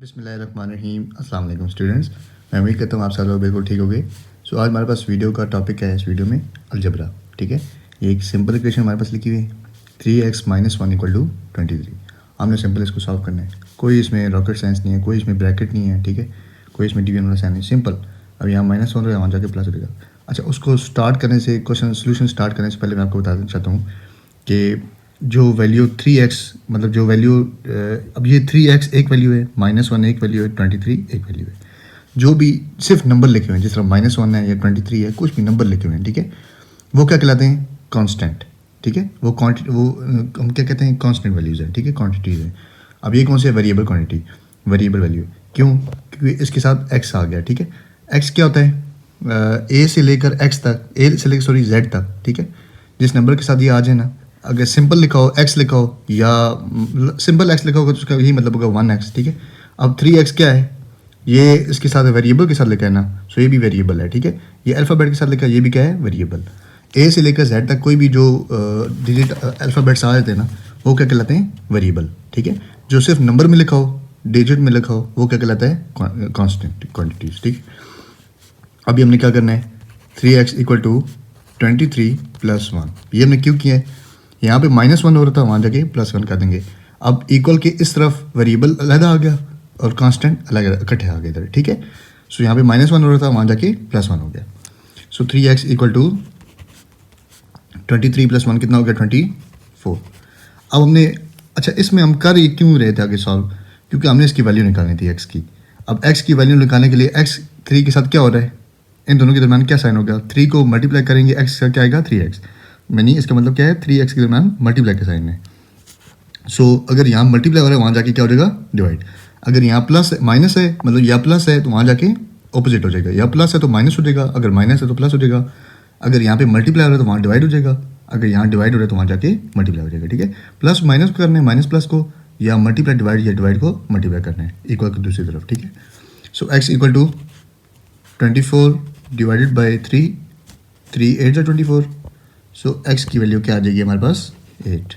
बिस्मिल्लाहिर्रहमानिर्रहीम। अस्सलाम वालेकुम स्टूडेंट्स, मैं उम्मीद करता हूँ आप सब लोग बिल्कुल ठीक हो गए। सो आज हमारे पास वीडियो का टॉपिक है, इस वीडियो में अलजबरा। ठीक है, ये एक सिंपल इक्वेशन हमारे पास लिखी हुई है 3x - 1 = 23। हमने सिंपल इसको सॉल्व करना है, कोई इसमें रॉकेट साइंस नहीं है, कोई इसमें ब्रैकेट नहीं है। ठीक है, कोई इसमें डिवीजन वाला साइन नहीं, सिंपल। अब यहाँ -1 हो रहा है, वहाँ जाके प्लस हो जाएगा। अच्छा, उसको स्टार्ट करने से, क्वेश्चन सोल्यूशन स्टार्ट करने से पहले मैं आपको बताना चाहता हूँ कि जो वैल्यू 3x, मतलब जो वैल्यू अब ये 3x एक वैल्यू है, -1 एक वैल्यू है, 23 एक वैल्यू है। जो भी सिर्फ नंबर लिखे हुए हैं, जिस तरह -1 है या 23 है, कुछ भी नंबर लिखे हुए हैं, ठीक है, वो क्या कहलाते हैं? कांस्टेंट। ठीक है, वो हम क्या कहते हैं? कांस्टेंट वैल्यूज़ है। ठीक है, क्वांटिटीज़ है। अब ये कौन सी है? Variable quantity, variable value. क्यों? क्योंकि इसके साथ x आ गया। ठीक है, x क्या होता है? a से लेकर x तक, a से लेकर z तक। ठीक है, जिस नंबर के साथ ये आ जाए ना, अगर सिंपल लिखा हो x लिखा हो या सिंपल x लिखा होगा तो उसका यही मतलब होगा 1x। ठीक है, अब 3x क्या है? ये इसके साथ वेरिएबल के साथ लिखा है ना, सो ये भी वेरिएबल है। ठीक है, ये अल्फ़ाबेट के साथ लिखा है, ये भी क्या है? वेरिएबल। a से लेकर z तक कोई भी जो डिजिट अल्फ़ाबेट्स आ जाते हैं ना, वो क्या कहलाते हैं? वेरिएबल। ठीक है, जो सिर्फ नंबर में लिखा हो, डिजिट में लिखा हो, वो क्या कहलाता है? Constant quantities. ठीक, अभी हमने क्या करना है? 3x = 23 + 1। ये हमने क्यों किया है? यहाँ पे -1 हो रहा था, वहाँ जाके +1 कर देंगे। अब इक्वल के इस तरफ वेरिएबल अलग आ गया और कांस्टेंट अलग इकट्ठे आ गए इधर। ठीक है, सो यहाँ पे -1 हो रहा था, वहाँ जाके +1 हो गया। सो 3x = 23 + 1 कितना हो गया? 24। अब हमने, अच्छा इसमें हम कर ये क्यों रहे थे आगे सॉल्व? क्योंकि हमने इसकी वैल्यू निकालनी थी x की। अब x की वैल्यू निकालने के लिए x 3 के साथ क्या हो रहा है? इन दोनों के दरमियान क्या साइन होगा? 3 को मल्टीप्लाई करेंगे, x का क्या आएगा? 3x। मैंने इसका मतलब क्या है? 3x के दरमियान मल्टीप्लाई का साइन है। सो अगर यहाँ मल्टीप्लाई हो रहा है, वहाँ जाके क्या हो जाएगा? डिवाइड। अगर यहाँ प्लस माइनस है, मतलब यहाँ प्लस है तो वहाँ जाके ऑपोजिट हो जाएगा। यहाँ प्लस है तो माइनस हो जाएगा, अगर माइनस है तो प्लस हो जाएगा। अगर यहाँ पे मल्टीप्लाई हो रहा है तो वहाँ डिवाइड हो जाएगा, अगर यहाँ डिवाइड हो रहा है तो वहाँ जाके मल्टीप्लाई हो जाएगा। ठीक है, प्लस माइनस को करना है, माइनस प्लस को, या मल्टीप्लाई डिवाइड, या डिवाइड को मल्टीप्लाई करना है, इक्वल की दूसरी तरफ। ठीक है, सो x = 24 divided by 3, 3 8 = 24। So x की वैल्यू क्या आ जाएगी हमारे पास? 8।